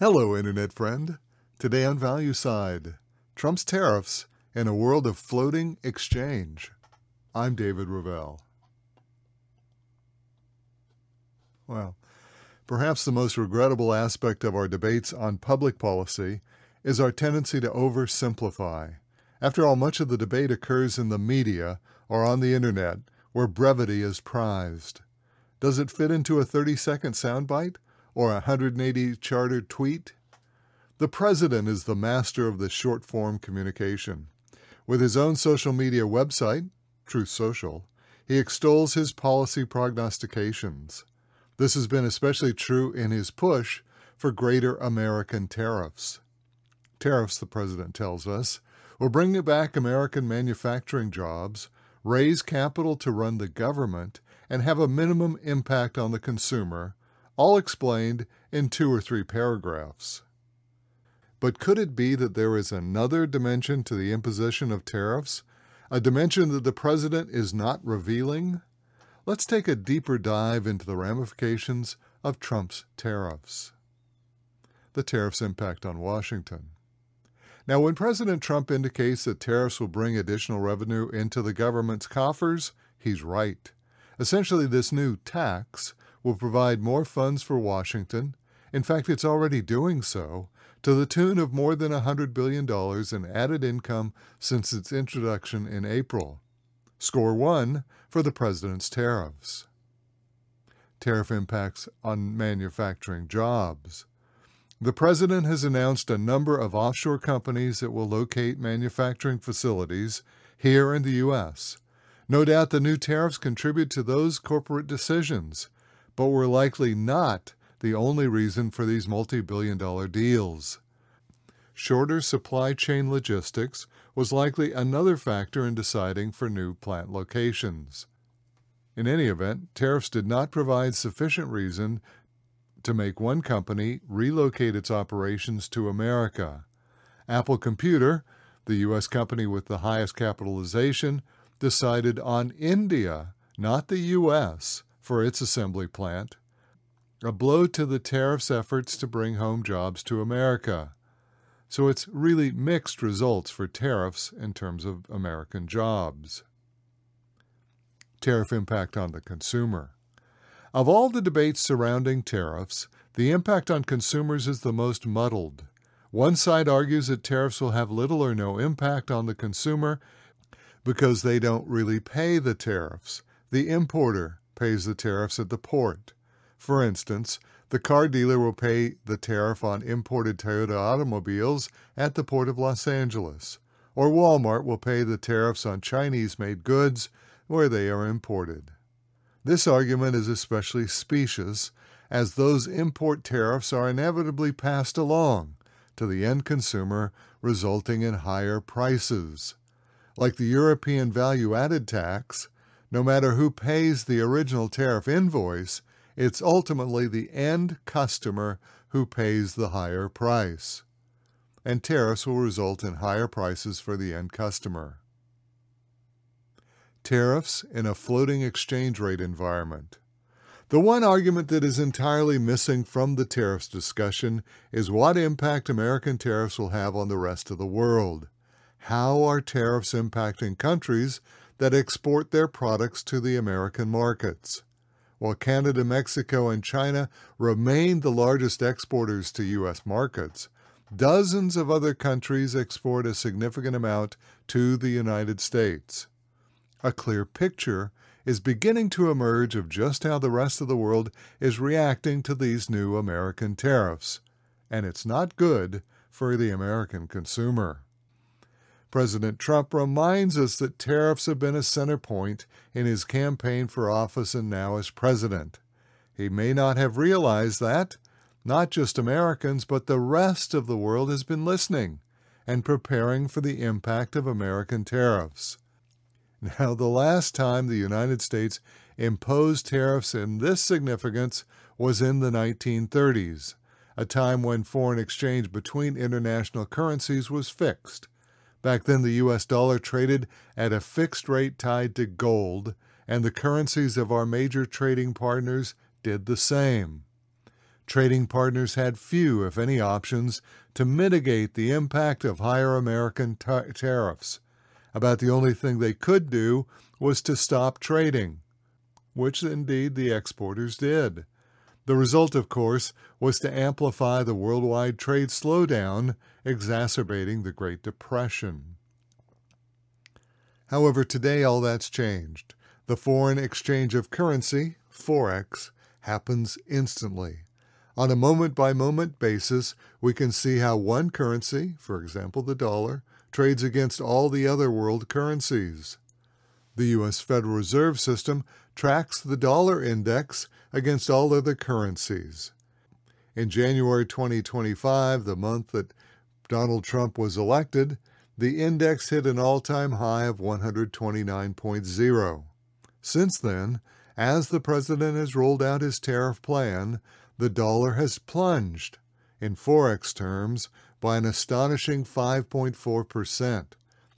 Hello, Internet friend. Today on Value Side, Trump's tariffs in a world of floating exchange. I'm David Ravel. Well, perhaps the most regrettable aspect of our debates on public policy is our tendency to oversimplify. After all, much of the debate occurs in the media or on the Internet, where brevity is prized. Does it fit into a 30-second soundbite or a 180-charter tweet? The president is the master of the short-form communication. With his own social media website, Truth Social, he extols his policy prognostications. This has been especially true in his push for greater American tariffs. Tariffs, the president tells us, will bring back American manufacturing jobs, raise capital to run the government, and have a minimum impact on the consumer, all explained in 2 or 3 paragraphs. But could it be that there is another dimension to the imposition of tariffs, a dimension that the president is not revealing? Let's take a deeper dive into the ramifications of Trump's tariffs. The tariffs' impact on Washington. Now, when President Trump indicates that tariffs will bring additional revenue into the government's coffers, he's right. Essentially, this new tax will provide more funds for Washington. In fact, it's already doing so, to the tune of more than $100 billion in added income since its introduction in April. Score 1 for the president's tariffs. Tariff impacts on manufacturing jobs. The president has announced a number of offshore companies that will locate manufacturing facilities here in the U.S. No doubt the new tariffs contribute to those corporate decisions, but were likely not the only reason for these multi-billion-dollar deals. Shorter supply chain logistics was likely another factor in deciding for new plant locations. In any event, tariffs did not provide sufficient reason to make one company relocate its operations to America. Apple Computer, the U.S. company with the highest capitalization, decided on India, not the U.S., for its assembly plant, a blow to the tariffs' efforts to bring home jobs to America. So it's really mixed results for tariffs in terms of American jobs. Tariff impact on the consumer. Of all the debates surrounding tariffs, the impact on consumers is the most muddled. One side argues that tariffs will have little or no impact on the consumer because they don't really pay the tariffs. The importer pays the tariffs at the port. For instance, the car dealer will pay the tariff on imported Toyota automobiles at the Port of Los Angeles, or Walmart will pay the tariffs on Chinese-made goods where they are imported. This argument is especially specious, as those import tariffs are inevitably passed along to the end consumer, resulting in higher prices. Like the European value-added tax, no matter who pays the original tariff invoice, it's ultimately the end customer who pays the higher price. And tariffs will result in higher prices for the end customer. Tariffs in a floating exchange rate environment. The one argument that is entirely missing from the tariffs discussion is what impact American tariffs will have on the rest of the world. How are tariffs impacting countries that export their products to the American markets? While Canada, Mexico, and China remain the largest exporters to U.S. markets, dozens of other countries export a significant amount to the United States. A clear picture is beginning to emerge of just how the rest of the world is reacting to these new American tariffs, and it's not good for the American consumer. President Trump reminds us that tariffs have been a center point in his campaign for office and now as president. He may not have realized that not just Americans, but the rest of the world has been listening and preparing for the impact of American tariffs. Now, the last time the United States imposed tariffs in this significance was in the 1930s, a time when foreign exchange between international currencies was fixed. Back then, the U.S. dollar traded at a fixed rate tied to gold, and the currencies of our major trading partners did the same. Trading partners had few, if any, options to mitigate the impact of higher American tariffs. About the only thing they could do was to stop trading, which indeed the exporters did. The result, of course, was to amplify the worldwide trade slowdown, exacerbating the Great Depression. However, today all that's changed. The foreign exchange of currency, Forex, happens instantly. On a moment-by-moment basis, we can see how one currency, for example the dollar, trades against all the other world currencies. The U.S. Federal Reserve System tracks the dollar index against all other currencies. In January 2025, the month that Donald Trump was elected, the index hit an all-time high of 129.0. Since then, as the president has rolled out his tariff plan, the dollar has plunged, in Forex terms, by an astonishing 5.4%.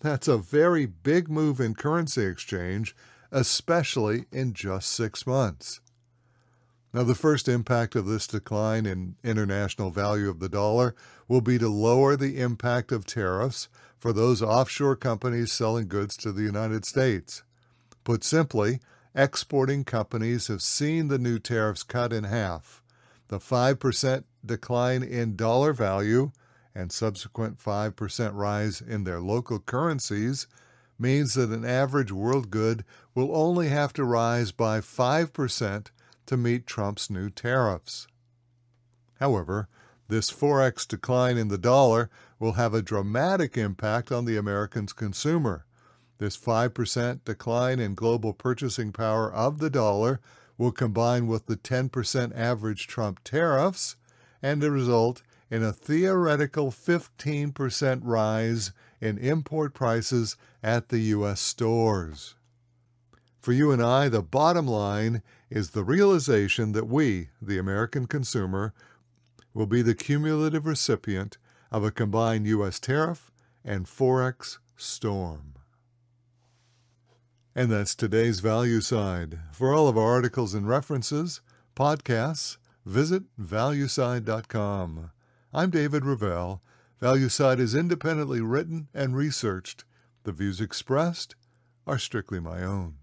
That's a very big move in currency exchange, especially in just 6 months. Now, the first impact of this decline in international value of the dollar will be to lower the impact of tariffs for those offshore companies selling goods to the United States. Put simply, exporting companies have seen the new tariffs cut in half. The 5% decline in dollar value and subsequent 5% rise in their local currencies means that an average world good will only have to rise by 5% to meet Trump's new tariffs. However, this Forex decline in the dollar will have a dramatic impact on the American consumer. This 5% decline in global purchasing power of the dollar will combine with the 10% average Trump tariffs and result in a theoretical 15% rise in import prices at the U.S. stores. For you and I, the bottom line is the realization that we, the American consumer, will be the cumulative recipient of a combined U.S. tariff and Forex storm. And that's today's Value Side. For all of our articles and references, podcasts, visit valueside.com. I'm David Revell. ValueSide is independently written and researched. The views expressed are strictly my own.